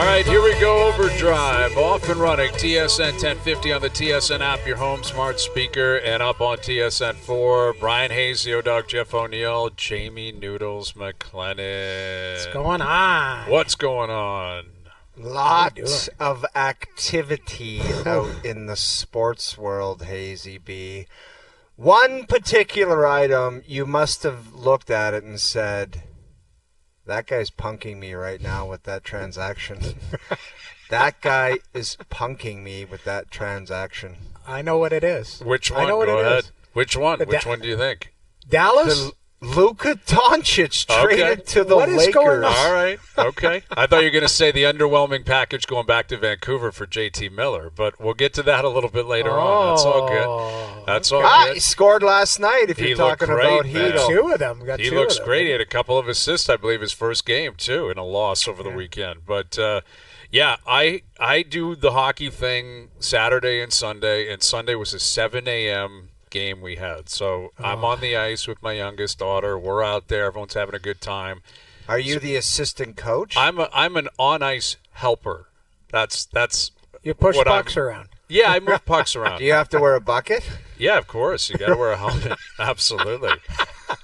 All right, here we go. OverDrive, off and running. TSN 1050 on the TSN app, your home smart speaker, and up on TSN 4. Bryan Hayes, the O-Dog, Jeff O'Neill, Jamie Noodles McLennan. What's going on? What's going on? Lots of activity out in the sports world, Hazy B. One particular item, you must have looked at it and said, that guy's punking me right now with that transaction. That guy is punking me with that transaction. I know what it is. Which one? I know what Go it ahead. is. Which one? Which one do you think? Dallas? Luka Doncic traded to the What is Lakers. going on? All right. Okay. I thought you were going to say the underwhelming package going back to Vancouver for JT Miller, but we'll get to that a little bit later on. That's all good. That's all good. He scored last night if you're talking about man. Hedo. Two of them. He looks great. He had a couple of assists, I believe, his first game, too, in a loss over the weekend. But, yeah, I do the hockey thing Saturday and Sunday was a 7 a.m. game we had. So I'm on the ice with my youngest daughter. We're out there. Everyone's having a good time. Are you the assistant coach? I'm an on-ice helper. That's You push what pucks around. Yeah, I move pucks around. Do you have to wear a bucket? Yeah, of course. You got to wear a helmet. Absolutely.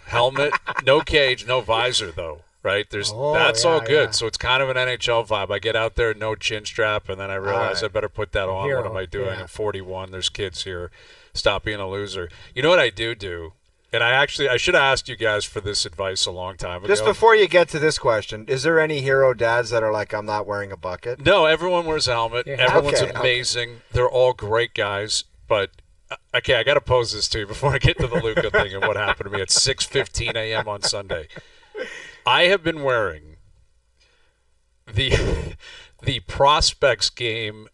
Helmet, no cage, no visor, though. Right? That's all good. Yeah. So it's kind of an NHL vibe. I get out there, no chin strap, and then I realize I better put that on. What am I doing? Yeah. I'm 41. There's kids here. Stop being a loser. You know what I do? And I should have asked you guys for this advice a long time ago. Just before you get to this question, is there any hero dads that are like, I'm not wearing a bucket? No, everyone wears a helmet. Yeah. Everyone's Okay, amazing. They're all great guys. But, okay, I got to pose this to you before I get to the Luka thing and what happened to me at 6:15 a.m. on Sunday. I have been wearing the Prospects game,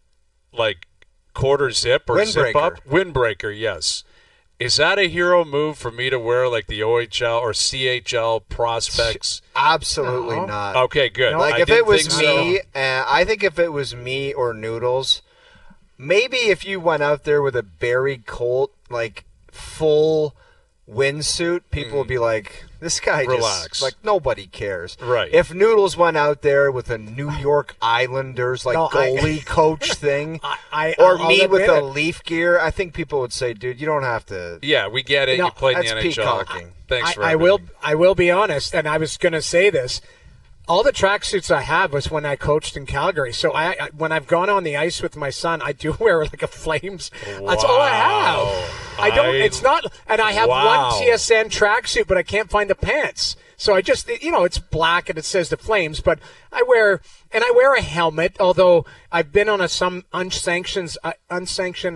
like, quarter zip or zip up. Windbreaker, yes. Is that a hero move for me to wear like the OHL or CHL Prospects? Absolutely not. Okay, good. No. Like I if didn't it was think me, so. I think if it was me or Noodles, maybe if you went out there with a Barry Colt, like full windsuit, people would be like, this guy Relax. just, like, nobody cares. Right. If Noodles went out there with a New York Islanders, like, goalie coach thing, or I'll me with admit a it. Leaf gear, I think people would say, dude, you don't have to. Yeah, we get it. No, You played in the that's NHL. peacocking. Thanks for I will everything. be honest, and I was going to say this. All the tracksuits I have was when I coached in Calgary. So I when I've gone on the ice with my son, I do wear like a Flames. That's all I have. I don't. It's not. And I have Wow. one TSN tracksuit, but I can't find the pants. So I just, it's black and it says the Flames. But I wear a helmet. Although I've been on some unsanctioned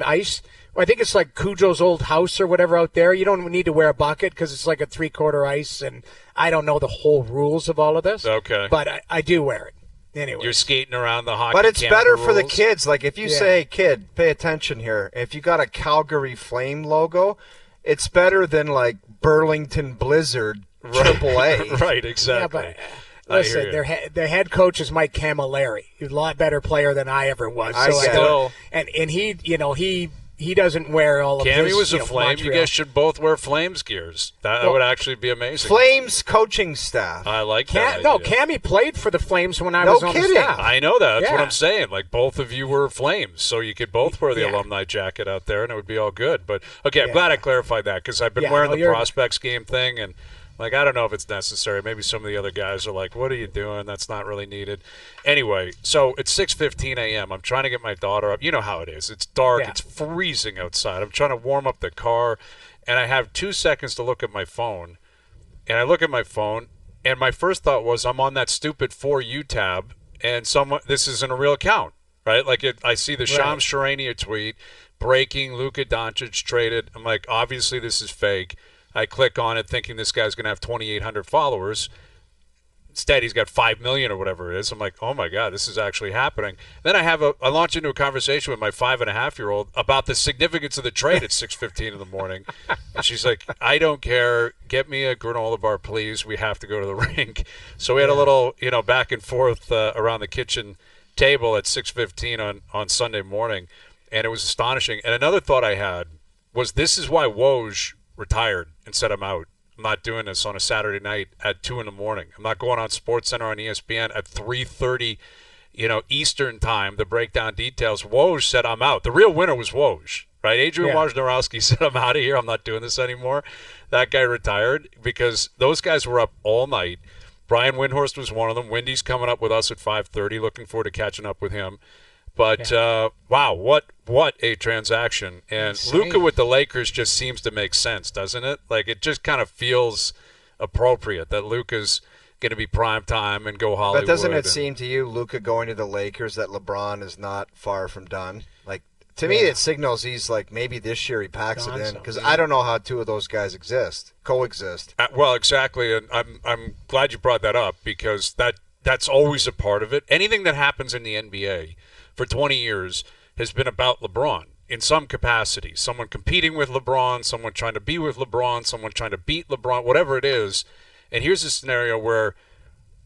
ice. I think it's like Cujo's old house or whatever out there. You don't need to wear a bucket because it's like a 3/4 ice, and I don't know the whole rules of all of this. Okay. But I do wear it. Anyway. You're skating around the hockey But it's Canada better for the rules. kids. Like, if you say, kid, pay attention here. If you got a Calgary Flame logo, it's better than, like, Burlington Blizzard AAA. Right, exactly. Yeah, but listen, you. their head coach is Mike Camilleri. He's a lot better player than I ever was. I So get don't, and he doesn't wear all of his. Cammy was a Flame. Montreal. You guys should both wear Flames gears. That would actually be amazing. Flames coaching staff. I like that. No, idea. Cammy played for the Flames when I No was on kidding. the staff. I know that. That's what Yeah. I'm saying. Like, both of you were Flames, so you could both wear the Yeah. alumni jacket out there, and it would be all good. But, okay, I'm glad I clarified that because I've been Yeah, wearing no, the you're- Prospects game thing, and, like, I don't know if it's necessary. Maybe some of the other guys are like, what are you doing? That's not really needed. Anyway, so it's 6:15 a.m. I'm trying to get my daughter up. You know how it is. It's dark. Yeah. It's freezing outside. I'm trying to warm up the car, and I have 2 seconds to look at my phone. And I look at my phone, and my first thought was I'm on that stupid For You tab, and this isn't a real account, right? Like, I see the Shams Charania tweet, breaking, Luka Doncic traded. I'm like, obviously this is fake. I click on it thinking this guy's going to have 2,800 followers. Instead, he's got 5 million or whatever it is. I'm like, oh, my God, this is actually happening. Then I launch into a conversation with my 5.5-year-old about the significance of the trade at 6:15 in the morning. And she's like, I don't care. Get me a granola bar, please. We have to go to the rink. So we had a little, back and forth around the kitchen table at 6:15 on Sunday morning, and it was astonishing. And another thought I had was this is why Woj retired and said I'm out. I'm not doing this on a Saturday night at 2 in the morning. I'm not going on SportsCenter on ESPN at 3:30, Eastern time, the breakdown details, Woj said, I'm out. The real winner was Woj, right? Adrian Wojnarowski said, I'm out of here. I'm not doing this anymore. That guy retired because those guys were up all night. Brian Windhorst was one of them. Wendy's coming up with us at 5:30. Looking forward to catching up with him. But, wow, what a transaction. And Luka with the Lakers just seems to make sense, doesn't it? Like, it just kind of feels appropriate that Luka's going to be prime time and go Hollywood. But doesn't it seem to you, Luka going to the Lakers, that LeBron is not far from done? Like, to me, it signals he's like, maybe this year he packs it in. Because I don't know how two of those guys coexist. Well, exactly. And I'm glad you brought that up because that's always a part of it. Anything that happens in the NBA for 20 years has been about LeBron in some capacity. Someone competing with LeBron, someone trying to be with LeBron, someone trying to beat LeBron, whatever it is. And here's a scenario where,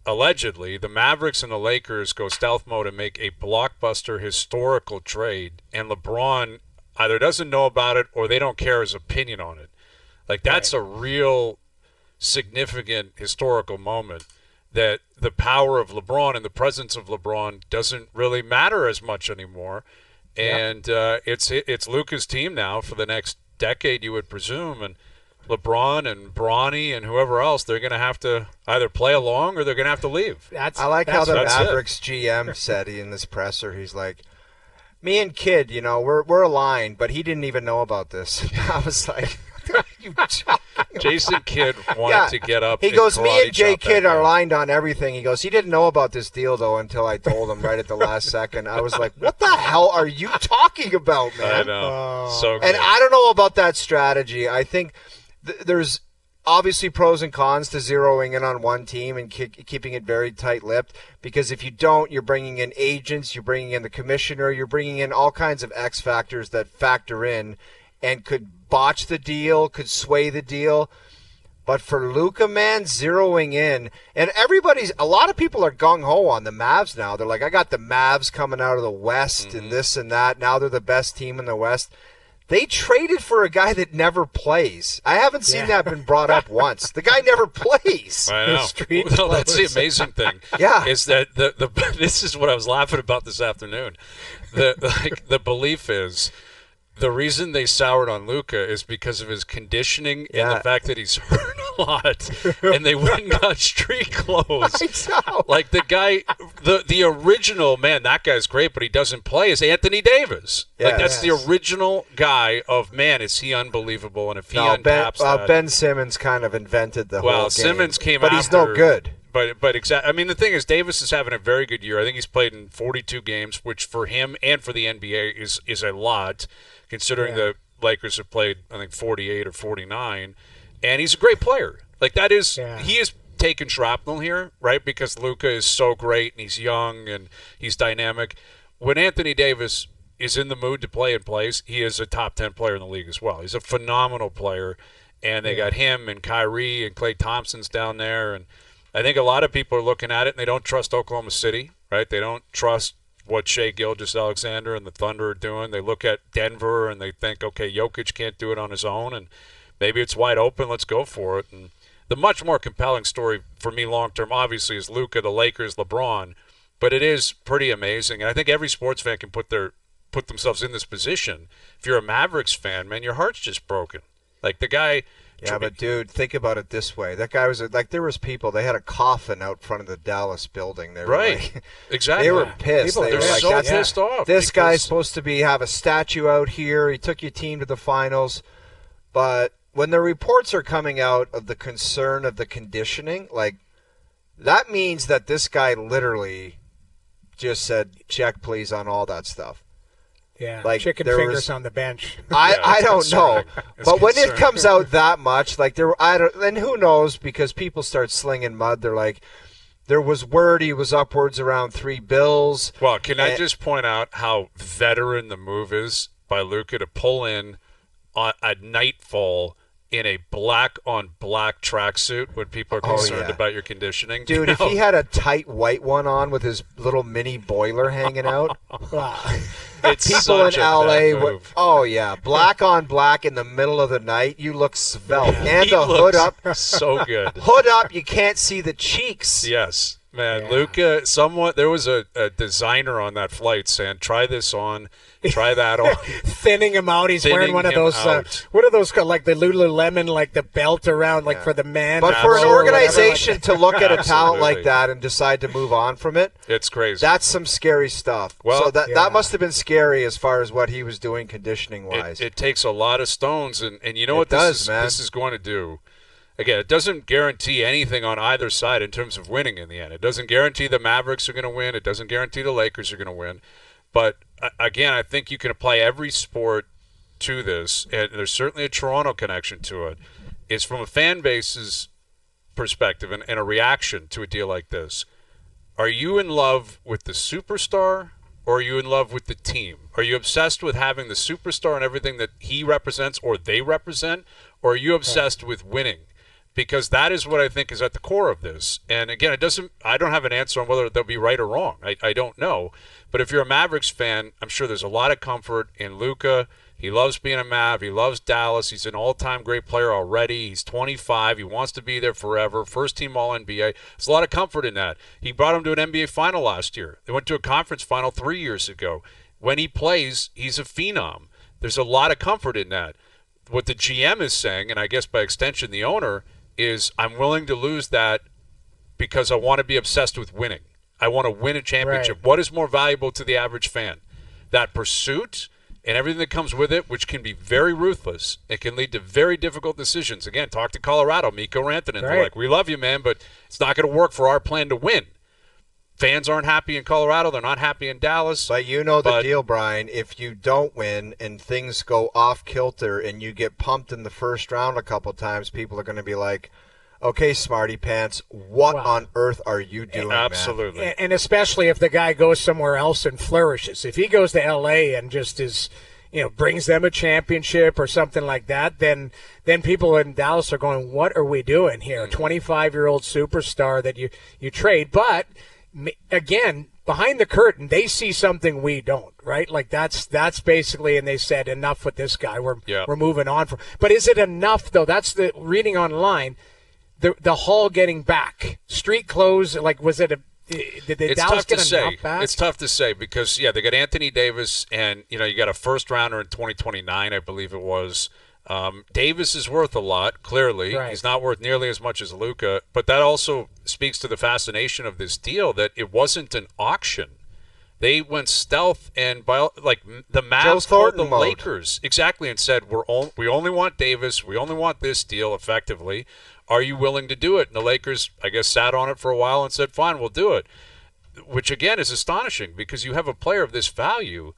allegedly, the Mavericks and the Lakers go stealth mode and make a blockbuster historical trade, and LeBron either doesn't know about it or they don't care his opinion on it. Like, that's a real significant historical moment that the power of LeBron and the presence of LeBron doesn't really matter as much anymore. And it's Luka's team now for the next decade, you would presume, and LeBron and Bronny and whoever else, they're going to have to either play along or they're going to have to leave. I like how the Mavericks GM said in this presser, he's like, me and Kid, we're aligned, but he didn't even know about this. I was like, are you joking? Jason Kidd wanted to get up. He goes, me and Jay Kidd are aligned on everything. He goes, he didn't know about this deal, though, until I told him right at the last second. I was like, what the hell are you talking about, man? I know. So good. And I don't know about that strategy. I think there's obviously pros and cons to zeroing in on one team and keeping it very tight-lipped, because if you don't, you're bringing in agents, you're bringing in the commissioner, you're bringing in all kinds of X factors that factor in and could botch the deal, could sway the deal. But for Luka, man, zeroing in, and a lot of people are gung-ho on the Mavs now. They're like, I got the Mavs coming out of the West and this and that. Now they're the best team in the West. They traded for a guy that never plays. I haven't seen that been brought up once. The guy never plays. I know. Well, that's the amazing thing. Is that this is what I was laughing about this afternoon. The belief is the reason they soured on Luka is because of his conditioning and the fact that he's hurt a lot, and they went and got street clothes. Like the guy, the original, man, that guy's great, but he doesn't play, is Anthony Davis. Like that's the original guy of, man, is he unbelievable, and if he untaps that. Ben Simmons kind of invented the whole game. Well, Simmons came but after. He's no good. But exactly. I mean, the thing is, Davis is having a very good year. I think he's played in 42 games, which for him and for the NBA is a lot, considering the Lakers have played, I think, 48 or 49. And he's a great player. Like, that is he is taking shrapnel here, right? Because Luka is so great and he's young and he's dynamic. When Anthony Davis is in the mood to play and plays, he is a top 10 player in the league as well. He's a phenomenal player. And they got him and Kyrie and Klay Thompson's down there. And I think a lot of people are looking at it and they don't trust Oklahoma City, right? They don't trust what Shai Gilgeous-Alexander and the Thunder are doing. They look at Denver and they think, okay, Jokic can't do it on his own, and maybe it's wide open. Let's go for it. And the much more compelling story for me long-term, obviously, is Luka, the Lakers, LeBron. But it is pretty amazing. And I think every sports fan can put themselves in this position. If you're a Mavericks fan, man, your heart's just broken. Like the guy... Yeah, but dude, think about it this way. That guy was like, there was people. They had a coffin out front of the Dallas building. They were like, exactly. They were pissed. They're like, so pissed off. This guy's supposed to have a statue out here. He took your team to the finals. But when the reports are coming out of the concern of the conditioning, like that means that this guy literally just said, "Check, please," on all that stuff. Yeah, like chicken fingers on the bench. I don't know, but when it comes out that much, like then who knows? Because people start slinging mud. They're like, there was word he was upwards around $3 billion. Well, can I just point out how veteran the move is by Luka to pull in at nightfall in a black-on-black tracksuit when people are concerned about your conditioning? Dude, if he had a tight white one on with his little mini boiler hanging out. It's people in LA would, black on black in the middle of the night, you look svelte. And he the hood up. So good. Hood up, you can't see the cheeks. Yes. Man, Yeah. Luka, there was a designer on that flight saying, try this on, try that on. Thinning him out. He's wearing Thinning one of him those, out. what are those called? Like the Lululemon, like the belt around, like for the man. But for an or whatever, organization to look at a talent like Absolutely. that and decide to move on from it, It's crazy. that's some scary stuff. Well, so that yeah. must have been scary as far as what he was doing conditioning-wise. It takes a lot of stones, and you know what does, man. this is going to do? Again, it doesn't guarantee anything on either side in terms of winning in the end. It doesn't guarantee the Mavericks are going to win. It doesn't guarantee the Lakers are going to win. But, again, I think you can apply every sport to this, and there's certainly a Toronto connection to it. It's from a fan base's perspective and a reaction to a deal like this. Are you in love with the superstar, or are you in love with the team? Are you obsessed with having the superstar and everything that he represents or they represent, or are you obsessed with winning? Because that is what I think is at the core of this. And again, I don't have an answer on whether they'll be right or wrong. I don't know. But if you're a Mavericks fan, I'm sure there's a lot of comfort in Luka. He loves being a Mav. He loves Dallas. He's an all-time great player already. He's 25. He wants to be there forever. First-team All-NBA. There's a lot of comfort in that. He brought him to an NBA final last year. They went to a conference final 3 years ago. When he plays, he's a phenom. There's a lot of comfort in that. What the GM is saying, and I guess by extension the owner, is I'm willing to lose that because I want to be obsessed with winning. I want to win a championship. Right. What is more valuable to the average fan? That pursuit and everything that comes with it, which can be very ruthless. It can lead to very difficult decisions. Again, talk to Colorado, Mikko Rantanen. They're like, we love you, man, but it's not going to work for our plan to win. Fans aren't happy in Colorado. They're not happy in Dallas. But you know the deal, Brian. If you don't win and things go off kilter and you get pumped in the first round a couple times, people are going to be like, okay, smarty pants, what on earth are you doing, Absolutely. man? And especially if the guy goes somewhere else and flourishes. If he goes to L.A. and just is, brings them a championship or something like that, then people in Dallas are going, what are we doing here? 25-year-old superstar that you trade. But, again, behind the curtain, they see something we don't, right? Like that's basically, and they said, enough with this guy. We're moving on. But is it enough, though? That's the reading online. The Hall getting back, street clothes, like was it did Dallas get enough back? It's tough to say because they got Anthony Davis and you got a first rounder in 2029, I believe it was. Davis is worth a lot, clearly. Right. He's not worth nearly as much as Luka, but that also speaks to the fascination of this deal that it wasn't an auction. They went stealth and the Mavs called the Lakers exactly and said we only want Davis, we only want this deal effectively. Are you willing to do it? And the Lakers, I guess, sat on it for a while and said, fine, we'll do it. Which, again, is astonishing because you have a player of this value.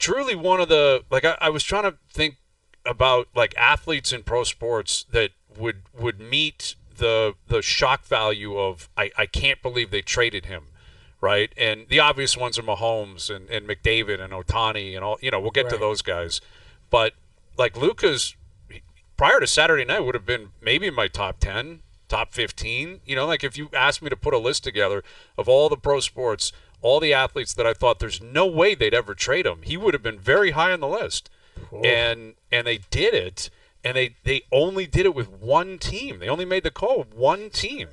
Truly one of the – I was trying to think about, athletes in pro sports that would meet the shock value of I can't believe they traded him, right? And the obvious ones are Mahomes and McDavid and Ohtani and all – we'll get to those guys. But, Luka's – prior to Saturday night would have been maybe in my top 10, top 15. If you asked me to put a list together of all the pro sports, all the athletes that I thought there's no way they'd ever trade him, he would have been very high on the list. Cool. And they did it, and they only did it with one team. They only made the call with one team.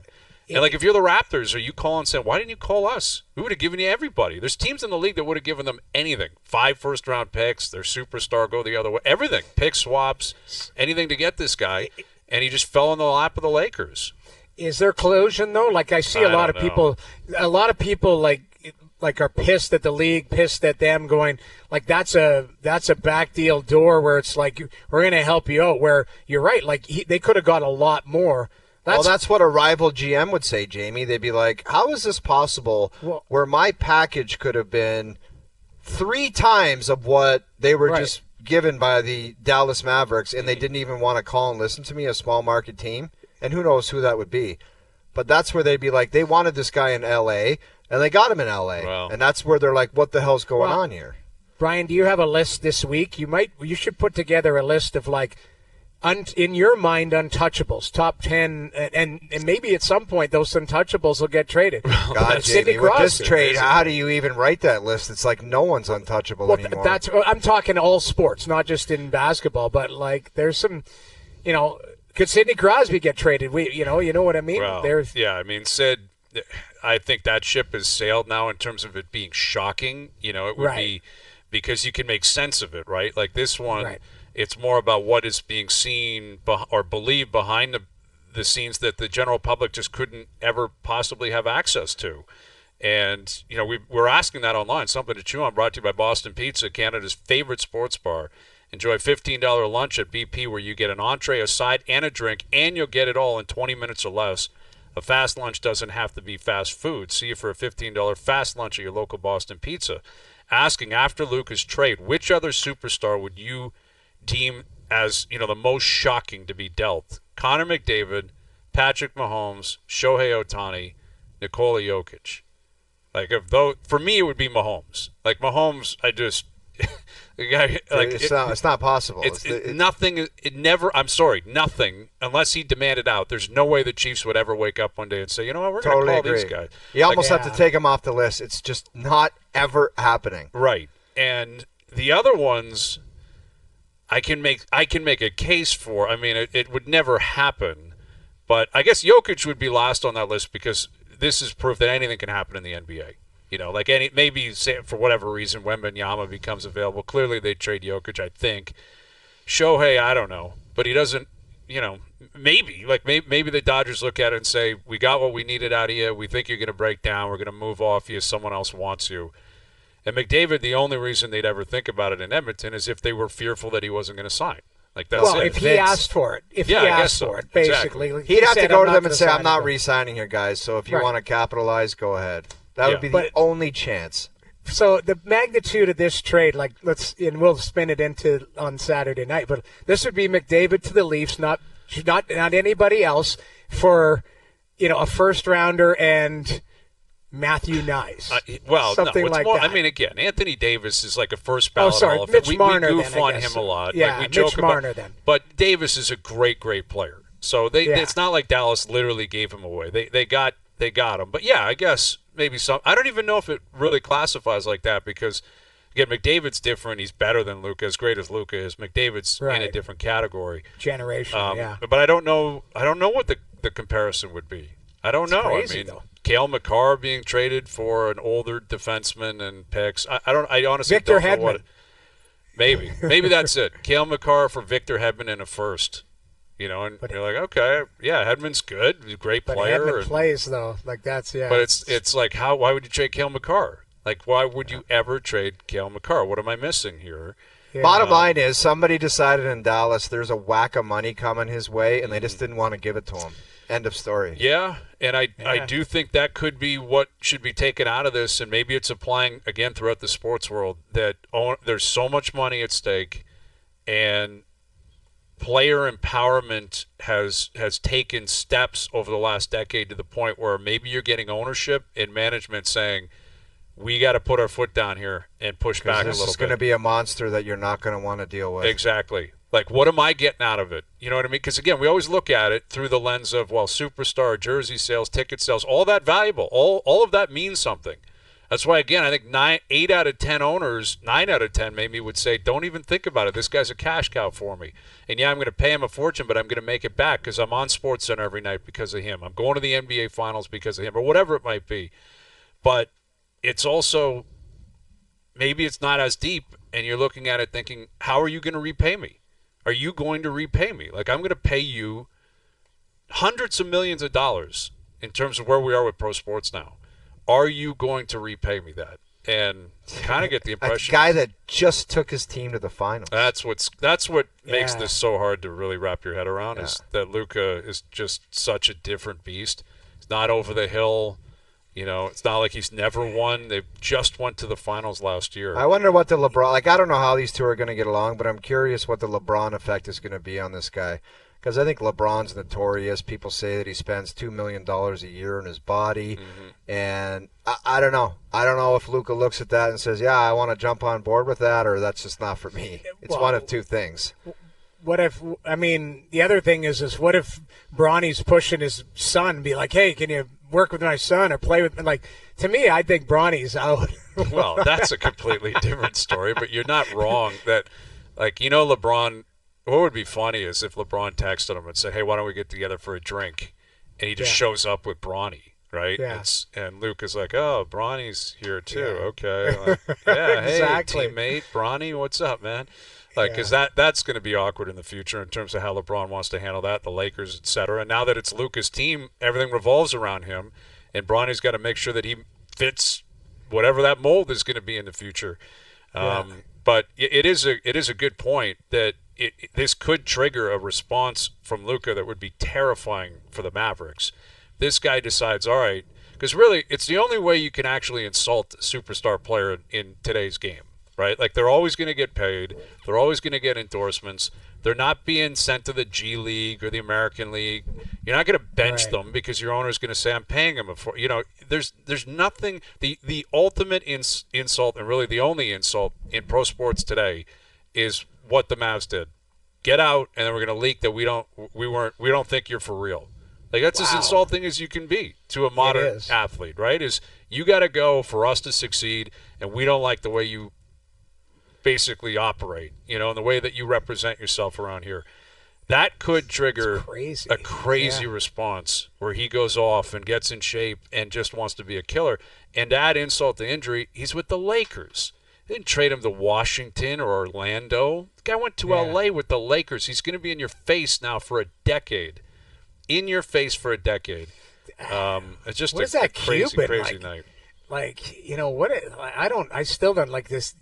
And, if you're the Raptors, are you calling and saying, why didn't you call us? We would have given you everybody. There's teams in the league that would have given them anything. 5 first-round picks, their superstar go the other way. Everything. Pick swaps, anything to get this guy. And he just fell in the lap of the Lakers. Is there collusion, though? I see a lot of people are pissed at the league, pissed at them, going, that's a back deal door where it's we're going to help you out, where you're right. They could have got a lot more. That's what a rival GM would say, Jamie. They'd be like, how is this possible where my package could have been 3 times of what they were just given by the Dallas Mavericks, and they didn't even want to call and listen to me, a small market team? And who knows who that would be. But that's where they'd be like, they wanted this guy in L.A., and they got him in L.A. Wow. And that's where they're like, what the hell's going on here? Brian, do you have a list this week? You should put together a list of in your mind, untouchables, top 10, and maybe at some point those untouchables will get traded. God, Jamie, with this trade, how do you even write that list? It's like no one's untouchable anymore. I'm talking all sports, not just in basketball, but there's some, could Sidney Crosby get traded? You know what I mean? Well, Sid I think that ship has sailed now in terms of it being shocking. You know, it would be because you can make sense of it, right? Like this one, it's more about what is being seen or believed behind the scenes that the general public just couldn't ever possibly have access to. And, you know, we're asking that online. Something to chew on, brought to you by Boston Pizza, Canada's favorite sports bar. Enjoy $15 lunch at BP where you get an entree, a side, and a drink, and you'll get it all in 20 minutes or less. A fast lunch doesn't have to be fast food. See you for a $15 fast lunch at your local Boston Pizza. Asking, after Luka's trade, which other superstar would you deem as, you know, the most shocking to be dealt? Connor McDavid, Patrick Mahomes, Shohei Ohtani, Nikola Jokic. Like, for me, it would be Mahomes. Like, Mahomes, I just... it's not possible. Nothing. It never. I'm sorry. Nothing. Unless he demanded out. There's no way the Chiefs would ever wake up one day and say, you know what, we're going to call these guys. You almost have to take them off the list. It's just not ever happening. Right. And the other ones, I can make a case for. I mean, it would never happen. But I guess Jokic would be last on that list because this is proof that anything can happen in the NBA. You know, like maybe for whatever reason, Wembanyama becomes available. Clearly, they trade Jokic, I think. Shohei, I don't know, but he doesn't. You know, maybe the Dodgers look at it and say, "We got what we needed out of you. We think you're going to break down. We're going to move off you. Someone else wants you." And McDavid, the only reason they'd ever think about it in Edmonton is if they were fearful that he wasn't going to sign. Like that's if he asked for it. If he asked for it, basically, exactly. He'd have to go to them and say, "I'm not re-signing here, guys. So if you want to capitalize, go ahead." That would be the only chance. So the magnitude of this trade, like we'll spin it into on Saturday night, but this would be McDavid to the Leafs, not anybody else, for a first rounder and Matthew Nice. Something like that. I mean, again, Anthony Davis is like a first ballot Hall of Fame. Mitch Marner. We goof on him a lot. Yeah, we joke Mitch Marner then. But Davis is a great player. So it's not like Dallas literally gave him away. They got him. But yeah, I guess maybe some. I don't even know if it really classifies like that because, again, McDavid's different. He's better than Luka, as great as Luka is. McDavid's in a different category. Generation, yeah. But I don't know what the comparison would be. I don't know. Crazy, I mean, though. Cale Makar being traded for an older defenseman and picks. I honestly Victor don't know Hedman. what. Maybe that's it. Cale Makar for Victor Hedman in a first. You know, and you're like, okay, yeah, Hedman's good, he's a great player. But Hedman plays though, like that's But it's like why would you trade Cale Makar? Like, why would you ever trade Cale Makar? What am I missing here? Yeah. Bottom line is, somebody decided in Dallas there's a whack of money coming his way, and they just didn't want to give it to him. End of story. Yeah, and I do think that could be what should be taken out of this, and maybe it's applying again throughout the sports world that there's so much money at stake, and player empowerment has taken steps over the last decade to the point where maybe you're getting ownership and management saying, we got to put our foot down here and push back a little bit. This is going to be a monster that you're not going to want to deal with. Exactly. Like, what am I getting out of it? You know what I mean? Because, again, we always look at it through the lens of, well, superstar, jersey sales, ticket sales, all that valuable. All of that means something. That's why, again, I think 8 out of 10 owners, 9 out of 10 maybe would say, don't even think about it. This guy's a cash cow for me. And, yeah, I'm going to pay him a fortune, but I'm going to make it back because I'm on SportsCenter every night because of him. I'm going to the NBA Finals because of him, or whatever it might be. But it's also, maybe it's not as deep, and you're looking at it thinking, how are you going to repay me? Are you going to repay me? Like, I'm going to pay you hundreds of millions of dollars in terms of where we are with pro sports now. Are you going to repay me that? And kind of get the impression a guy that just took his team to the finals. That's what makes this so hard to really wrap your head around is that Luka is just such a different beast. He's not over the hill. You know, it's not like he's never won. They just went to the finals last year. I wonder what the LeBron, I don't know how these two are going to get along, but I'm curious what the LeBron effect is going to be on this guy. Because I think LeBron's notorious. People say that he spends $2 million a year on his body. Mm-hmm. And I don't know. I don't know if Luka looks at that and says, yeah, I want to jump on board with that, or that's just not for me. It's one of two things. What if, I mean, the other thing is what if Bronny's pushing his son and be like, hey, can you work with my son or play with me? Like, to me, I think Bronny's out. Well, that's a completely different story, but you're not wrong that, like, you know, LeBron, what would be funny is if LeBron texted him and said, hey, why don't we get together for a drink? And he just shows up with Bronny. right? Yeah. And Luka's like, oh, Bronny's here too. Yeah. Okay. Like, yeah, Exactly. hey, teammate, Bronny, what's up, man? Like, because that's going to be awkward in the future in terms of how LeBron wants to handle that, the Lakers, et cetera. And now that it's Luka's team, everything revolves around him, and Bronny's got to make sure that he fits whatever that mold is going to be in the future. But it is a good point that this could trigger a response from Luka that would be terrifying for the Mavericks. This guy decides, all right, because really it's the only way you can actually insult a superstar player in today's game, right? Like, they're always going to get paid. They're always going to get endorsements. They're not being sent to the G League or the American League. You're not going to bench them because your owner's going to say, I'm paying him. There's nothing. The ultimate insult, and really the only insult in pro sports today, is what the Mavs did. Get out, and then we're going to leak that we don't think you're for real. Like, that's as insulting as you can be to a modern athlete, right? Is you got to go for us to succeed, and we don't like the way you basically operate, and the way that you represent yourself around here. That could trigger a crazy response where he goes off and gets in shape and just wants to be a killer. And to add insult to injury, he's with the Lakers. They didn't trade him to Washington or Orlando. The guy went to L.A. with the Lakers. He's going to be in your face now for a decade. In your face for a decade. It's just a crazy night. Like, I still don't like this.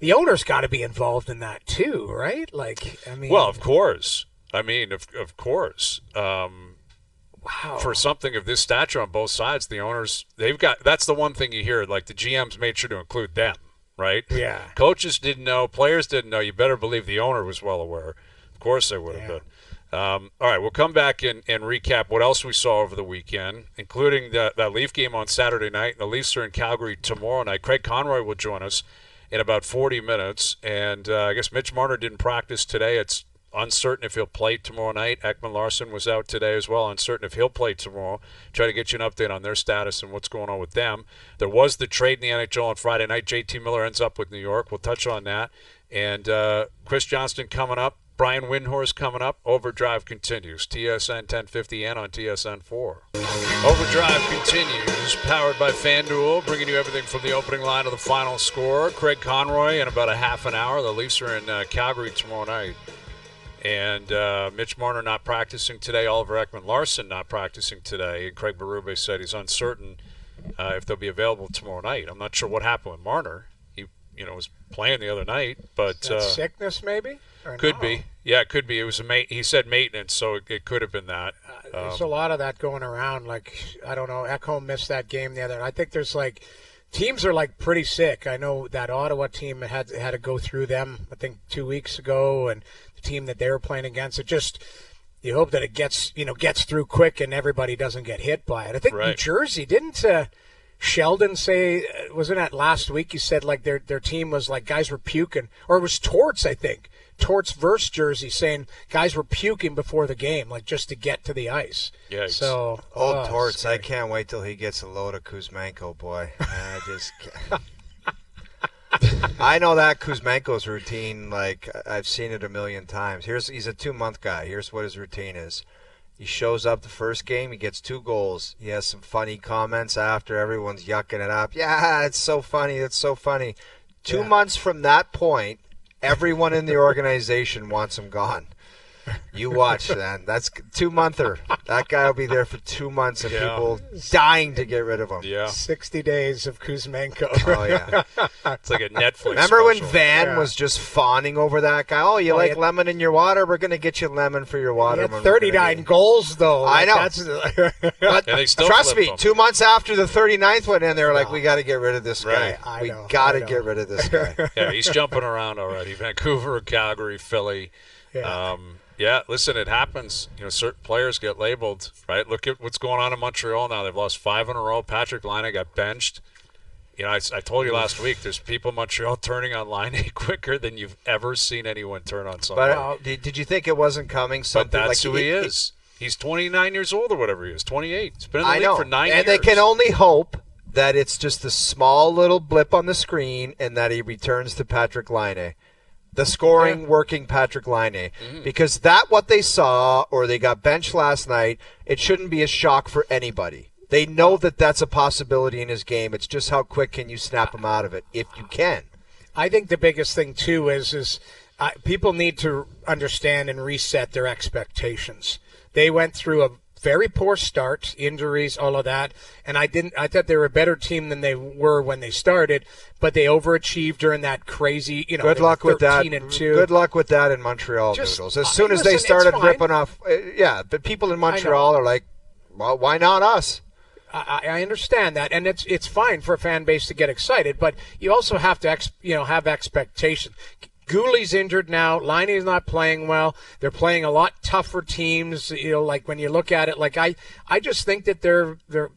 The owner's got to be involved in that too, right? Like, I mean. Well, of course. Of course. Wow. For something of this stature on both sides, the owners, that's the one thing you hear, like the GMs made sure to include them, right? Yeah. Coaches didn't know, players didn't know. You better believe the owner was well aware. Of course they would have been. All right, we'll come back and recap what else we saw over the weekend, including that Leaf game on Saturday night. The Leafs are in Calgary tomorrow night. Craig Conroy will join us in about 40 minutes. And I guess Mitch Marner didn't practice today. It's uncertain if he'll play tomorrow night. Ekman-Larsson was out today as well. Uncertain if he'll play tomorrow. Try to get you an update on their status and what's going on with them. There was the trade in the NHL on Friday night. JT Miller ends up with New York. We'll touch on that. And Chris Johnston coming up. Brian Windhorst coming up. Overdrive continues. TSN 1050 and on TSN 4. Overdrive continues, powered by FanDuel, bringing you everything from the opening line to the final score. Craig Conroy in about a half an hour. The Leafs are in Calgary tomorrow night. And Mitch Marner not practicing today. Oliver Ekman-Larsson not practicing today. And Craig Berube said he's uncertain if they'll be available tomorrow night. I'm not sure what happened with Marner. He was playing the other night. But sickness maybe? Could be. Yeah, it could be. It was he said maintenance, so it could have been that. There's a lot of that going around. Like, I don't know, Ekholm missed that game the other night. I think there's teams are pretty sick. I know that Ottawa team had to go through them, I think 2 weeks ago, and the team that they were playing against. It just, you hope that it gets through quick and everybody doesn't get hit by it. I think New Jersey, didn't Sheldon say, wasn't that last week, he said their team was guys were puking, or it was Torts, I think. Torts versus Jersey, saying guys were puking before the game, just to get to the ice. Yeah. So old Torts, scary. I can't wait till he gets a load of Kuzmenko, boy. I just can't. I know that Kuzmenko's routine. I've seen it a million times. He's a 2-month guy. Here's what his routine is. He shows up the first game. He gets 2 goals. He has some funny comments after. Everyone's yucking it up. Yeah, it's so funny. It's so funny. 2 months from that point, everyone in the organization wants him gone. You watch, then. That's 2-monther. That guy will be there for 2 months, and people dying to get rid of him. Yeah. 60 days of Kuzmenko. Oh, yeah. It's like a Netflix Remember special. when Van was just fawning over that guy? Oh, you like lemon in your water? We're going to get you lemon for your water. He had 39 goals, though. I know. But trust me, 2 months after the 39th went in, they were we got to get rid of this guy. Right. We got to get rid of this guy. Yeah, he's jumping around already. Vancouver, Calgary, Philly. Yeah. Yeah, listen, it happens. Certain players get labeled, right? Look at what's going on in Montreal now. They've lost 5 in a row. Patrik Laine got benched. I told you last week, there's people in Montreal turning on Laine quicker than you've ever seen anyone turn on someone. But did you think it wasn't coming? But that's who he is. He's 29 years old or whatever he is, 28. He's been in the league for 9 years. And they can only hope that it's just a small little blip on the screen and that he returns to Patrik Laine. The scoring, working Patrik Laine. Because what they saw, or they got benched last night, it shouldn't be a shock for anybody. They know that that's a possibility in his game. It's just how quick can you snap him out of it, if you can. I think the biggest thing, too, is people need to understand and reset their expectations. They went through a very poor start, injuries, all of that, and I thought they were a better team than they were when they started, but they overachieved during that crazy, Good luck with that. And 2. Good luck with that in Montreal, Noodles. As soon as they started ripping off, but people in Montreal are like, well, why not us? I understand that, and it's fine for a fan base to get excited, but you also have to have expectations. Gooley's injured now. Laine's not playing well. They're playing a lot tougher teams. Like when you look at it, like I just think that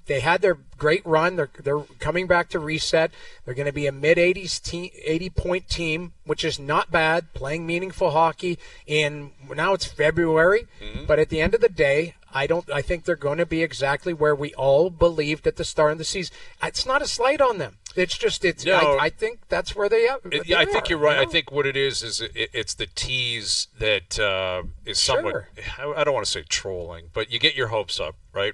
they had their great run. They're coming back to reset. They're going to be a mid-80s 80-point team, which is not bad. Playing meaningful hockey now it's February, but at the end of the day, I think they're going to be exactly where we all believed at the start of the season. It's not a slight on them. It's just I think that's where they are. I think you're right. I think what it is it's the tease that is somewhat. I don't want to say trolling, but you get your hopes up, right?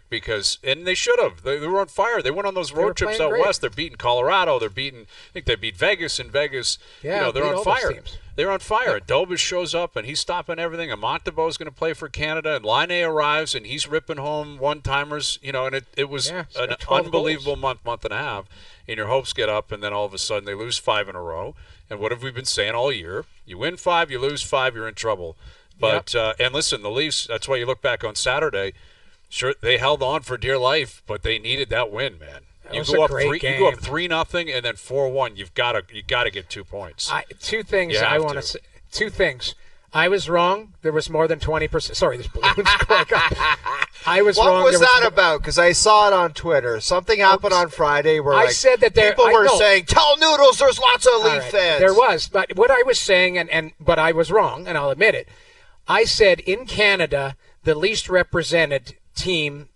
And they should have. They were on fire. They went on those road trips out west. They're beating Colorado. I think they beat Vegas in Vegas. Yeah, they're on fire. They're on fire. Dobis shows up, and he's stopping everything. And Montebo's going to play for Canada. And Laine arrives, and he's ripping home one-timers. And it was an unbelievable month and a half. And your hopes get up, and then all of a sudden they lose 5 in a row. And what have we been saying all year? You win 5, you lose 5, you're in trouble. But and listen, the Leafs, that's why you look back on Saturday. Sure, they held on for dear life, but they needed that win, man. You go up 3-0, and then 4-1. You got to get 2 points. Two things I want to say. 2 things. I was wrong. There was more than 20%. Sorry, this balloon's going up. I was wrong. What was that about? Because I saw it on Twitter. Something happened on Friday where said that people were saying, "Tell Noodles there's lots of Leaf fans." There was, but what I was saying, but I was wrong, and I'll admit it. I said in Canada, the least represented team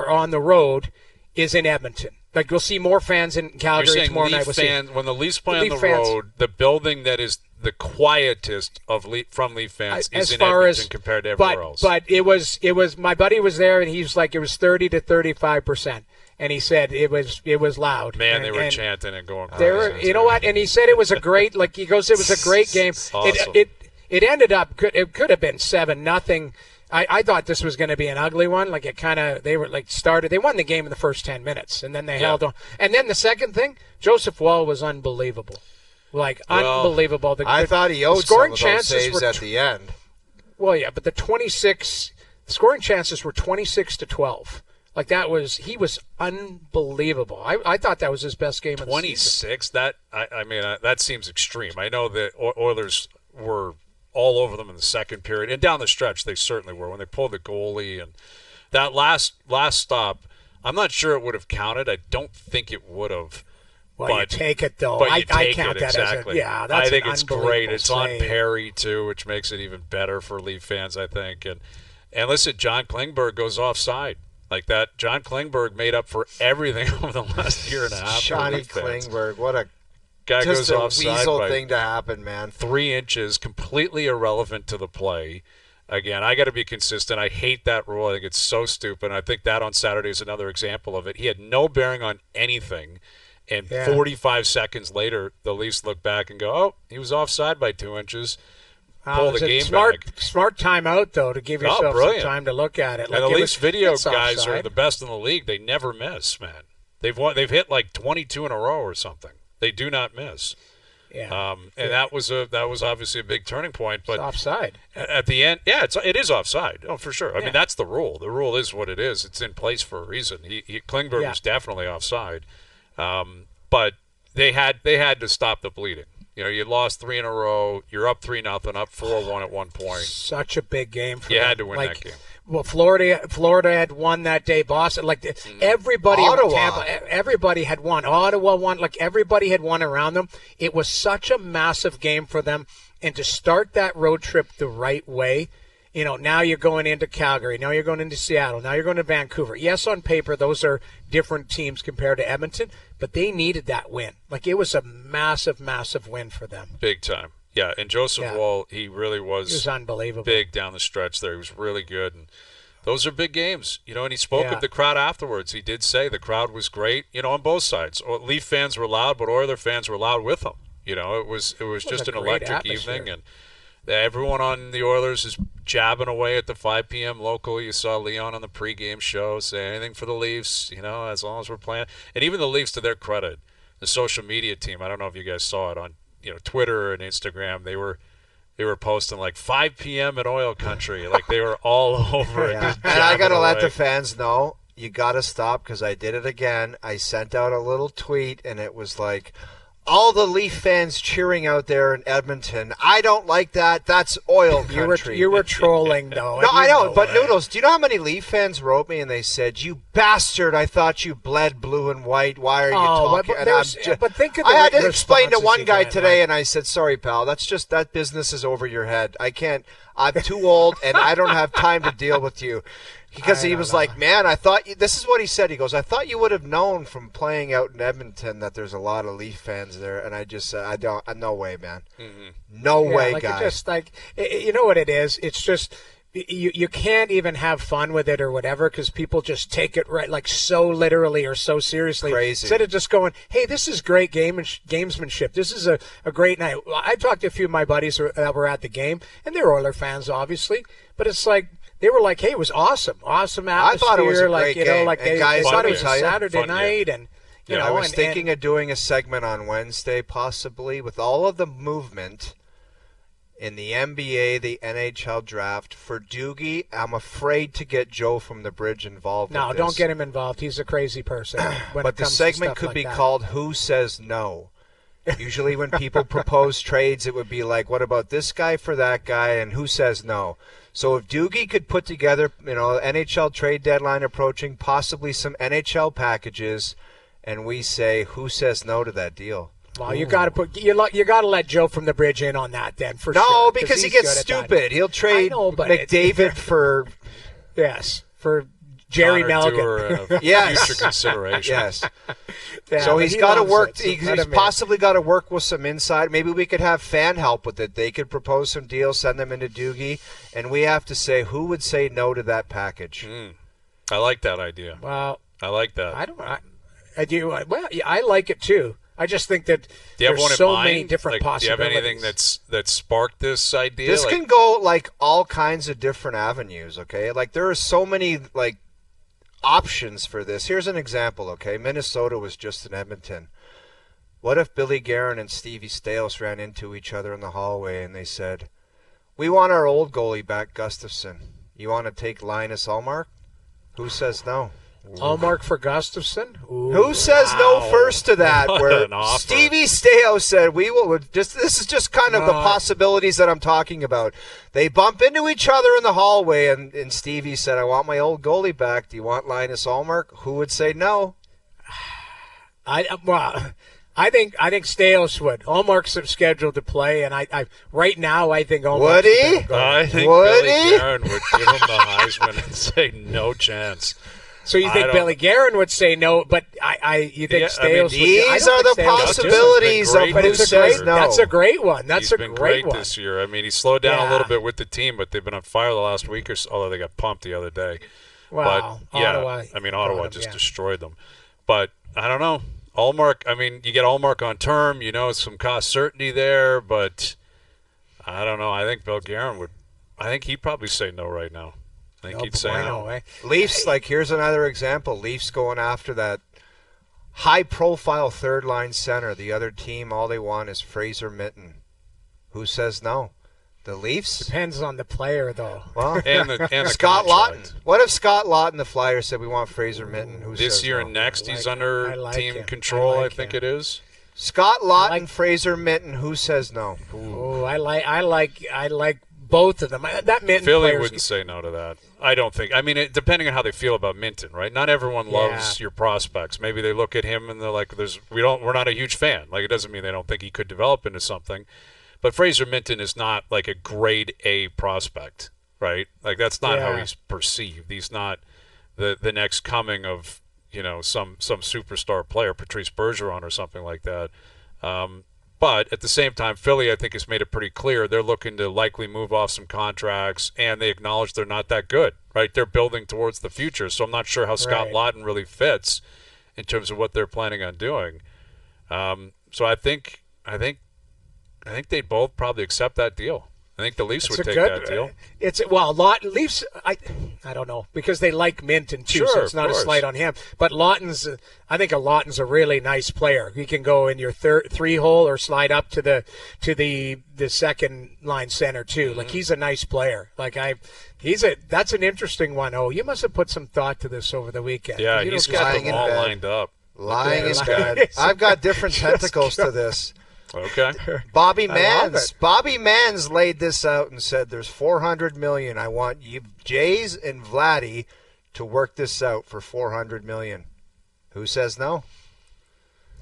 on the road is in Edmonton. Like we'll see more fans in Calgary tomorrow night. When the Leafs play on the road, the building that is the quietest from Leaf fans is in Edmonton compared to everywhere else. But it was my buddy was there, and he was like, it was 30 to 35%, and he said it was loud. Man, they were chanting and going crazy. You know what? And he said it was a great, like he goes, it was a great game. Awesome. It ended up, it could have been 7-0. I thought this was going to be an ugly one. Like they won the game in the first 10 minutes, and then they held on. And then the second thing, Joseph Woll was unbelievable. Unbelievable. I thought he owed some of those saves at the end. Well, yeah, but the scoring chances were 26-12. Like he was unbelievable. I thought that was his best game of the season. 26? That seems extreme. I know the Oilers were all over them in the second period, and down the stretch they certainly were when they pulled the goalie and that last stop. I'm not sure it would have counted. I don't think it would have. Well, you take it, though. But I count that exactly. as that's I think it's great. It's save. on Perry, too, which makes it even better for Leaf fans, I think. And listen, John Klingberg goes offside. Like that, John Klingberg made up for everything over the last year and a half. Johnny Klingberg, what a guy just goes a offside weasel by thing to happen, man. 3 inches, completely irrelevant to the play. Again, I got to be consistent. I hate that rule. I think it's so stupid. I think that on Saturday is another example of it. He had no bearing on anything. And 45 seconds later, the Leafs look back and go, "Oh, he was offside by 2 inches." Pull the game back. Smart timeout, though, to give yourself some time to look at it. Like and the Leafs video guys are the best in the league. They never miss, man. They've hit like 22 in a row or something. They do not miss. Yeah. And that was obviously a big turning point. But it's offside. At the end, it is offside. Oh, for sure. I mean, that's the rule. The rule is what it is. It's in place for a reason. Klingberg was definitely offside. But they had to stop the bleeding. You know, you lost 3 in a row. You're up 3-0, up 4-1 at one point. Such a big game for you them. had to win that game. Well, Florida had won that day. Boston, everybody, everybody had won. Ottawa won. Like everybody had won around them. It was such a massive game for them, and to start that road trip the right way. You know, now you're going into Calgary. Now you're going into Seattle. Now you're going to Vancouver. Yes, on paper, those are different teams compared to Edmonton, but they needed that win. Like, it was a massive, massive win for them. Big time. Yeah, and Joseph Woll, he really was unbelievable. Big down the stretch there. He was really good. And Those are big games, and he spoke of the crowd afterwards. He did say the crowd was great, on both sides. Leaf fans were loud, but Oiler fans were loud with them. It was just an electric atmosphere. evening, and everyone on the Oilers is jabbing away at the 5 p.m. local. You saw Leon on the pregame show say anything for the Leafs, as long as we're playing. And even the Leafs, to their credit, the social media team, I don't know if you guys saw it on Twitter and Instagram, they were posting like 5 p.m. at Oil Country. Like they were all over it. And I got to let the fans know, you got to stop because I did it again. I sent out a little tweet, and it was like, all the Leaf fans cheering out there in Edmonton. I don't like that. That's Oil Country. You were trolling, though. No, I know. But Noodles, do you know how many Leaf fans wrote me and they said, "You bastard! I thought you bled blue and white. Why are you talking?" But think of the I had to explain to one guy today, like, and I said, "Sorry, pal. That's just that business is over your head. I can't. I'm too old, and I don't have time to deal with you." Because he was like, "Man, I thought this is what he said." He goes, "I thought you would have known from playing out in Edmonton that there's a lot of Leaf fans there." And I just said, "I don't. No way, man. No way, like guy." It just like you know what it is. It's just you can't even have fun with it or whatever because people just take it right like so literally or so seriously. Crazy. Instead of just going, "Hey, this is great gamesmanship. This is a great night." I talked to a few of my buddies that were at the game, and they're Oiler fans, obviously, but it's like. They were like, "Hey, it was awesome atmosphere." I thought it was a like great game. like And they guys, thought it let me was tell a you, Saturday night, and I was thinking of doing a segment on Wednesday, possibly with all of the movement in the NBA, the NHL draft for Doogie. I'm afraid to get Joe from the Bridge involved. No, with don't this. get him involved. He's a crazy person. But the segment could be called "Who Says No." Usually when people propose trades, it would be like, what about this guy for that guy, and who says no? So if Doogie could put together, NHL trade deadline approaching, possibly some NHL packages, and we say, who says no to that deal? Well, you got to let Joe from the Bridge in on that then for sure. No, because he gets stupid. He'll trade McDavid for Jerry Connor Melgan. Dewar, yes. Future consideration. Yes. Yeah, so he's got to work. So He's possibly got to work with some inside. Maybe we could have fan help with it. They could propose some deals, send them into Doogie, and we have to say who would say no to that package. I like that idea. Well, I like that. I do. Well, I like it too. I just think that there's so many different possibilities. Do you have anything that sparked this idea? This can go like all kinds of different avenues. Okay, like there are so many like options for this. Here's an example. Okay, Minnesota was just in Edmonton. What if Billy Guerin and Stevie Stais ran into each other in the hallway and they said, "We want our old goalie back, Gustafsson. You want to take Linus Ullmark?" Who says no? Ullmark for Gustafsson? Ooh, who says no first to that? What Where an offer. Stevie Stais said, "We will just." This is just kind of the possibilities that I'm talking about. They bump into each other in the hallway, and Stevie said, "I want my old goalie back. Do you want Linus Ullmark?" Who would say no? I think Stais would. Ullmark's scheduled to play, and I right now I think Ullmark's would he? I think Would Billy he? Guerin would give him the Heisman and say no chance. So you think Billy Guerin would say no, but you think Stais would? These are the possibilities of who says no. That's a great one. That's He's a been great great one. this year. I mean, he slowed down a little bit with the team, but they've been on fire the last week or so, although they got pumped the other day. Wow. But, yeah, Ottawa just destroyed them. But I don't know. Ullmark, I mean, you get Ullmark on term, some cost certainty there, but I don't know. I think Bill Guerin he'd probably say no right now. I think he'd say no. Leafs, here's another example. Leafs going after that high-profile third-line center. The other team, all they want is Fraser Minten. Who says no? The Leafs? Depends on the player, though. Well, and the Scott Lawton. contract. What if Scott Lawton, the Flyers, said we want Fraser Minten? Who This says year no? and next, he's under him. team control, I like think him. it is. Scott Lawton, Fraser Minten. Who says no? Oh, I like both of them. That Minton Philly player's- wouldn't say no to that. I don't think. I mean, depending on how they feel about Minten, right? Not everyone loves your prospects. Maybe they look at him and they're like, we're not a huge fan. Like, it doesn't mean they don't think he could develop into something. But Fraser Minten is not like a grade A prospect, right? Like, that's not how he's perceived. He's not the next coming of, some superstar player, Patrice Bergeron or something like that. But at the same time, Philly, I think, has made it pretty clear they're looking to likely move off some contracts, and they acknowledge they're not that good, right? They're building towards the future. So I'm not sure how Scott Laughton really fits in terms of what they're planning on doing. So I think they'd both probably accept that deal. I think the Leafs would take that deal. Leafs. I don't know because they like Minton too, sure, so it's not a slight on him. But I think Laughton's a really nice player. He can go in your 3-hole or slide up to the second line center too. Like he's a nice player. That's an interesting one. Oh, you must have put some thought to this over the weekend. Yeah, he's got them all lined up. Lying in bed. I've got different tentacles to this. Okay. Bobby Mans laid this out and said there's $400 million. I want you, Jays and Vladdy, to work this out for $400 million. Who says no?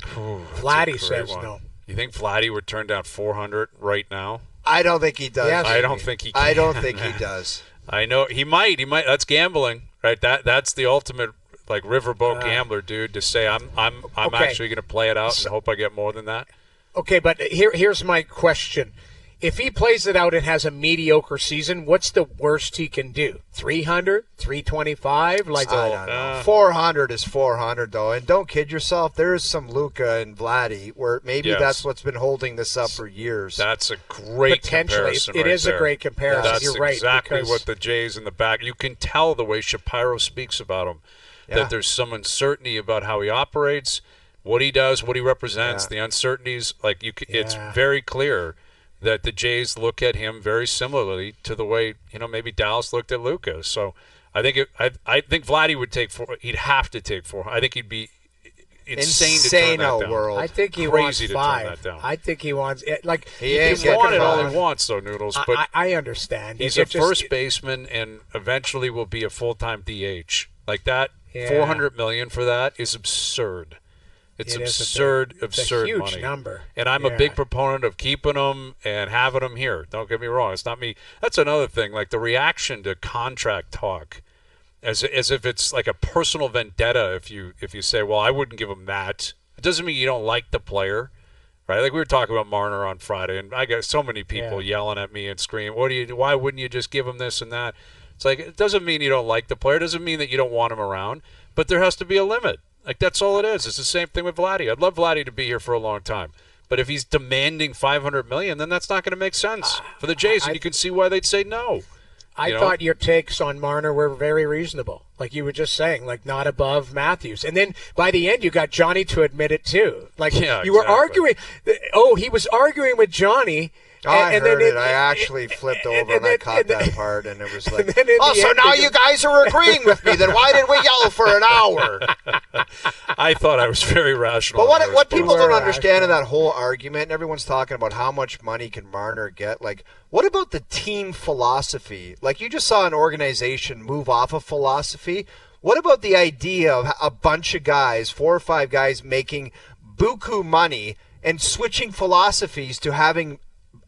Vladdy says no. You think Vladdy would turn down $400 right now? I don't think he does. Yes. I don't think he can. I don't think he does. I know he might. That's gambling, right? That's the ultimate riverboat gambler, dude. To say I'm actually going to play it out and hope I get more than that. Okay, but here's my question. If he plays it out and has a mediocre season, what's the worst he can do? 300? 325? I don't know. 400 is 400, though. And don't kid yourself. There is some Luka and Vladdy where maybe that's what's been holding this up for years. That's a great comparison. It is a great comparison. That's You're right. Exactly what the Jays in the back. You can tell the way Shapiro speaks about him, that there's some uncertainty about how he operates, what he does, what he represents, the uncertainties. It's very clear that the Jays look at him very similarly to the way maybe Dallas looked at Luka. So I think Vladdy would take four. He'd have to take four. I think he'd be insane to turn that down. World. I think he Crazy wants 5. To turn that down. I think he wants it. He can want it all he wants, though, Noodles. But I understand. He's a first baseman and eventually will be a full-time DH. Like that, $400 million for that is absurd. It's absurd a huge money. Number. And I'm a big proponent of keeping them and having them here. Don't get me wrong. It's not me. That's another thing. Like the reaction to contract talk, as if it's like a personal vendetta. If you say, well, I wouldn't give him that. It doesn't mean you don't like the player, right? Like we were talking about Marner on Friday, and I got so many people yelling at me and screaming, why wouldn't you just give him this and that? It's like, it doesn't mean you don't like the player. It doesn't mean that you don't want him around. But there has to be a limit. Like, that's all it is. It's the same thing with Vladdy. I'd love Vladdy to be here for a long time. But if he's demanding $500 million, then that's not going to make sense for the Jays, and you can see why they'd say no. I thought your takes on Marner were very reasonable. Like you were just saying, like not above Matthews. And then by the end, you got Johnny to admit it too. Like you were arguing. Oh, he was arguing with Johnny. I heard it. I actually flipped over and I caught that part, and it was like, so now you guys are agreeing with me. Then why did we yell for an hour? I thought I was very rational. But what people don't understand in that whole argument, and everyone's talking about how much money can Marner get, like, what about the team philosophy? Like, you just saw an organization move off of philosophy. What about the idea of a bunch of guys, 4 or 5 guys, making buku money and switching philosophies to having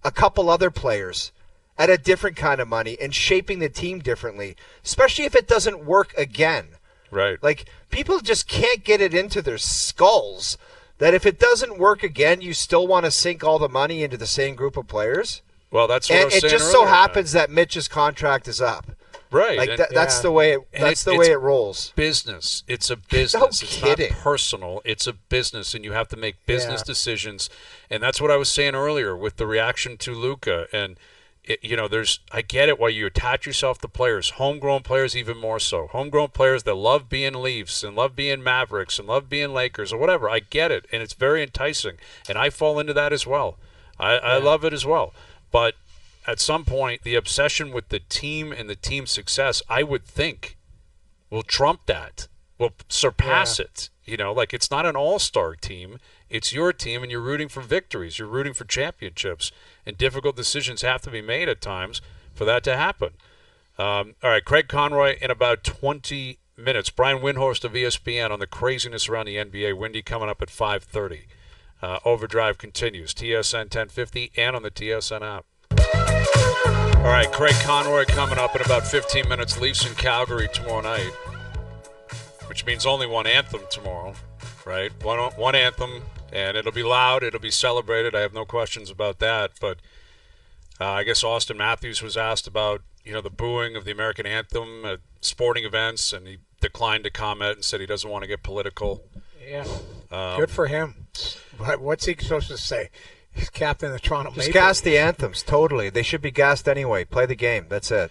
a couple other players at a different kind of money and shaping the team differently, especially if it doesn't work again. Right. Like, people just can't get it into their skulls that if it doesn't work again, you still want to sink all the money into the same group of players. Well, that's what I was saying earlier. And it just so happens that Mitch's contract is up. Right. Like that's the way it rolls. Business. It's a business. No it's kidding. Not personal. It's a business, and you have to make business decisions. And that's what I was saying earlier with the reaction to Luka. And I get it why you attach yourself to players, homegrown players even more so. Homegrown players that love being Leafs and love being Mavericks and love being Lakers or whatever. I get it, and it's very enticing. And I fall into that as well. I love it as well. But at some point, the obsession with the team and the team's success, I would think, will trump that, will surpass it. Like it's not an all-star team. It's your team, and you're rooting for victories. You're rooting for championships, and difficult decisions have to be made at times for that to happen. All right, Craig Conroy in about 20 minutes. Brian Windhorst of ESPN on the craziness around the NBA. Windy coming up at 5:30. Overdrive continues. TSN 1050 and on the TSN app. All right, Craig Conroy coming up in about 15 minutes. Leafs in Calgary tomorrow night, which means only one anthem tomorrow, right? One anthem, And it'll be loud. It'll be celebrated. I have no questions about that. But I guess Austin Matthews was asked about, the booing of the American anthem at sporting events, and he declined to comment and said he doesn't want to get political. Yeah, good for him. What's he supposed to say? He's captain of the Toronto Maple Leafs. Just gas the anthems, totally. They should be gassed anyway. Play the game. That's it.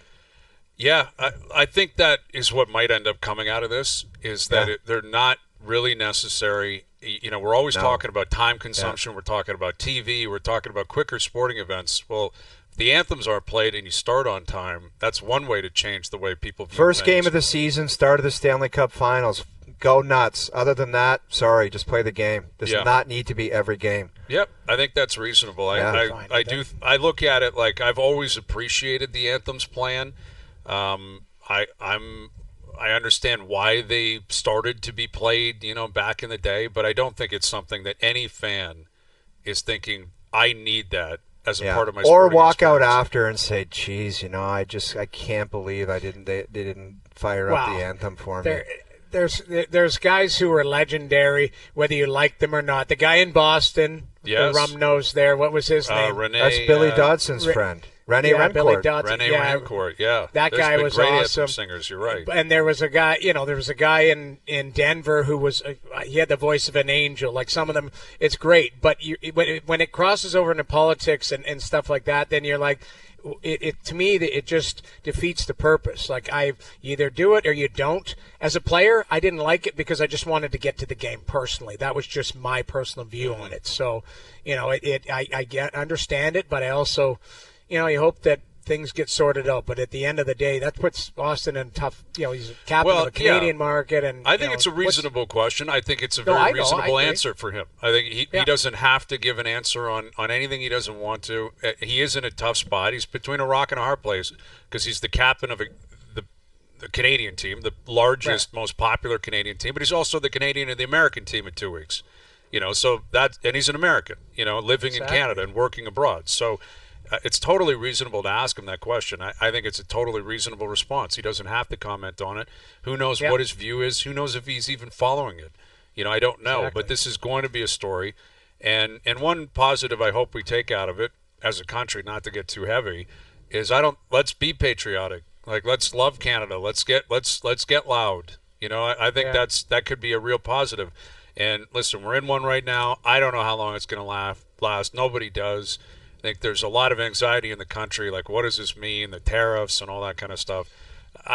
Yeah, I think that is what might end up coming out of this, is that they're not really necessary. We're always talking about time consumption. We're talking about TV. We're talking about quicker sporting events. Well, if the anthems aren't played and you start on time, that's one way to change the way people view First things. game of the season, start of the Stanley Cup Finals. Go nuts. Other than that, sorry, just play the game. Does not need to be every game. Yep, I think that's reasonable. I look at it like I've always appreciated the anthems plan. I understand why they started to be played, back in the day, but I don't think it's something that any fan is thinking, I need that as a part of my Or walk experience. out after and say, geez, I can't believe they didn't fire up the anthem for me. There's guys who are legendary, whether you like them or not. The guy in Boston, the rum nose there, what was his name? Rene, That's Billy Dodson's friend. Rene Rencourt. Billy Dodson. Rene Rencourt, yeah. That There's guy been was great awesome. anthem singers, you're right. And there was a guy, in Denver who was, he had the voice of an angel. Like some of them, it's great. But when it crosses over into politics and stuff like that, then you're like, to me, it just defeats the purpose. Like, you either do it or you don't. As a player, I didn't like it because I just wanted to get to the game personally. That was just my personal view on it. So, I understand it, but I also, you hope that things get sorted out. But at the end of the day, that puts Austin in tough. He's captain of the Canadian market, and I think it's a reasonable question. I think it's a very reasonable answer for him. I think he doesn't have to give an answer on anything he doesn't want to. He is in a tough spot. He's between a rock and a hard place because he's the captain of the Canadian team, the largest, most popular Canadian team, but he's also the Canadian and the American team in 2 weeks. So and he's an American. Living in Canada and working abroad. So. It's totally reasonable to ask him that question. I think it's a totally reasonable response. He doesn't have to comment on it. Who knows what his view is? Who knows if he's even following it? I don't know. But this is going to be a story. And one positive I hope we take out of it as a country, not to get too heavy, is let's be patriotic. Like, let's love Canada. Let's get loud. I think that could be a real positive. And listen, we're in one right now. I don't know how long it's going to last. Nobody does. I think there's a lot of anxiety in the country, like what does this mean, the tariffs and all that kind of stuff.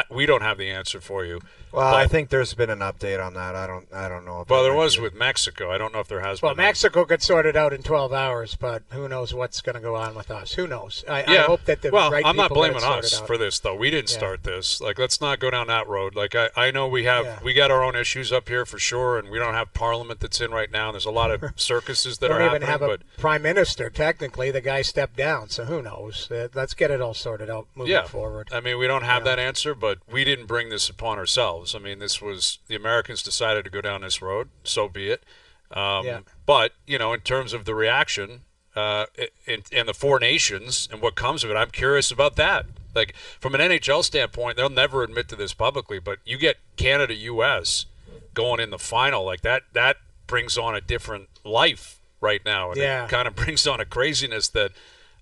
We don't have the answer for you. Well, I think there's been an update on that. I don't know. Well, there was with Mexico. I don't know if there has been. Well, Mexico could sort it out in 12 hours, but who knows what's going to go on with us? Who knows? I hope that right I'm not people blaming get it us out. for this, though. We didn't start this. Like, let's not go down that road. Like, I know we got our own issues up here for sure, and we don't have Parliament that's in right now. There's a lot of circuses that are happening. Don't even have a prime minister. Technically, the guy stepped down, so who knows? Let's get it all sorted out moving forward. I mean, we don't have that answer, but we didn't bring this upon ourselves. I mean, this was the Americans decided to go down this road, so be it. But, in terms of the reaction and the four nations and what comes of it, I'm curious about that. Like, from an NHL standpoint, they'll never admit to this publicly, but you get Canada-U.S. going in the final, like that brings on a different life right now. And it kind of brings on a craziness that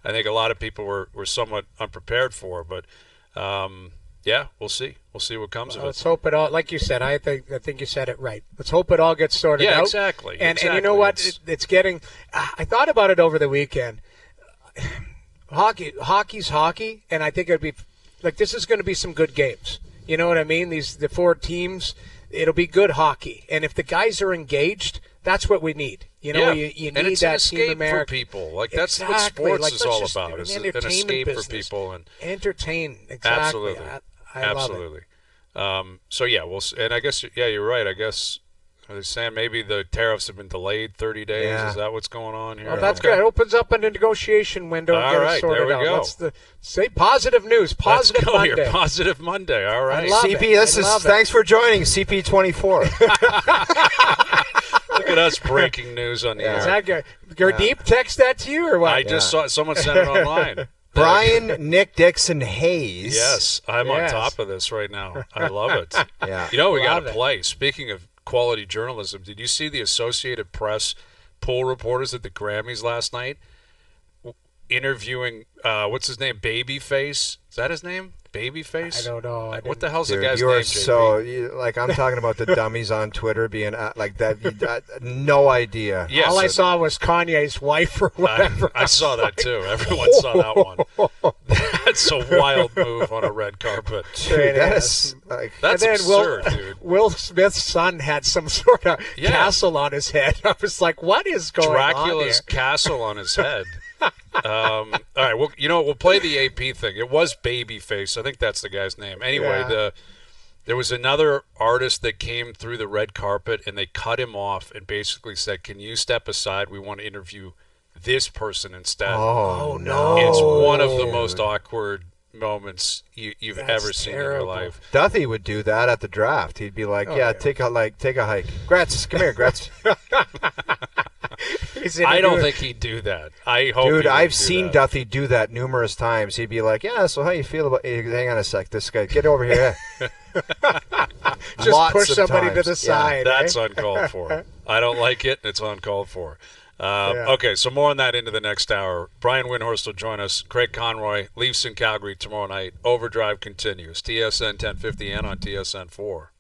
I think a lot of people were somewhat unprepared for. But, we'll see. We'll see what comes of it. Let's hope it all, like you said, I think you said it right. Let's hope it all gets sorted out. Yeah, exactly. And you know what? It's getting – I thought about it over the weekend. Hockey's hockey, and I think it would be – like, this is going to be some good games. You know what I mean? The four teams, it'll be good hockey. And if the guys are engaged, that's what we need. You need and it's that an escape Team America for people. Like, that's what sports is all about. It's an escape business. for people. And entertain, exactly. Absolutely. I love it. We'll – and I guess, you're right. I guess – are they saying maybe the tariffs have been delayed 30 days? Yeah. Is that what's going on here? Well, that's good. It opens up a negotiation window and get it sorted out. Go. Say positive news. Positive Let's go Monday. Here. Positive Monday. All right. I love CP, thanks for joining CP24. Look at us breaking news on the air. Is that good? Gurdeep text that to you or what? I just saw someone sent it online. Brian Nick Dixon Hayes. Yes, I'm on top of this right now. I love it. Yeah. We got to play. Speaking of quality journalism, did you see the Associated Press pool reporters at the Grammys last night interviewing what's his name, Babyface. Is that his name? Babyface? I don't know. What the hell's the Dude, guy's you name? are so I'm talking about the dummies on Twitter being like that. No idea. Yes, all I saw was Kanye's wife or whatever. I saw that too. Everyone saw that one. That's a wild move on a red carpet. Dude, that's That's absurd, dude. Will Smith's son had some sort of castle on his head. I was like, what is going on here? Dracula's castle on his head. All right, well, we'll play the AP thing. It was Babyface. I think that's the guy's name. Anyway, there was another artist that came through the red carpet, and they cut him off and basically said, "Can you step aside? We want to interview this person instead." Oh no! It's one of the most awkward moments you've ever seen in your life. Duthie would do that at the draft. He'd be like, take a hike. Gratz, come here, Gratz. I don't think he'd do that. I hope. Dude, I've seen seen Duthie do that numerous times. He'd be like, "Yeah, so how you feel about? Hang on a sec, this guy, get over here." Just push somebody to the side. That's uncalled for. I don't like it. It's uncalled for. Okay, so more on that into the next hour. Brian Windhorst will join us. Craig Conroy, Leafs in Calgary tomorrow night. Overdrive continues. TSN 1050 and on TSN 4.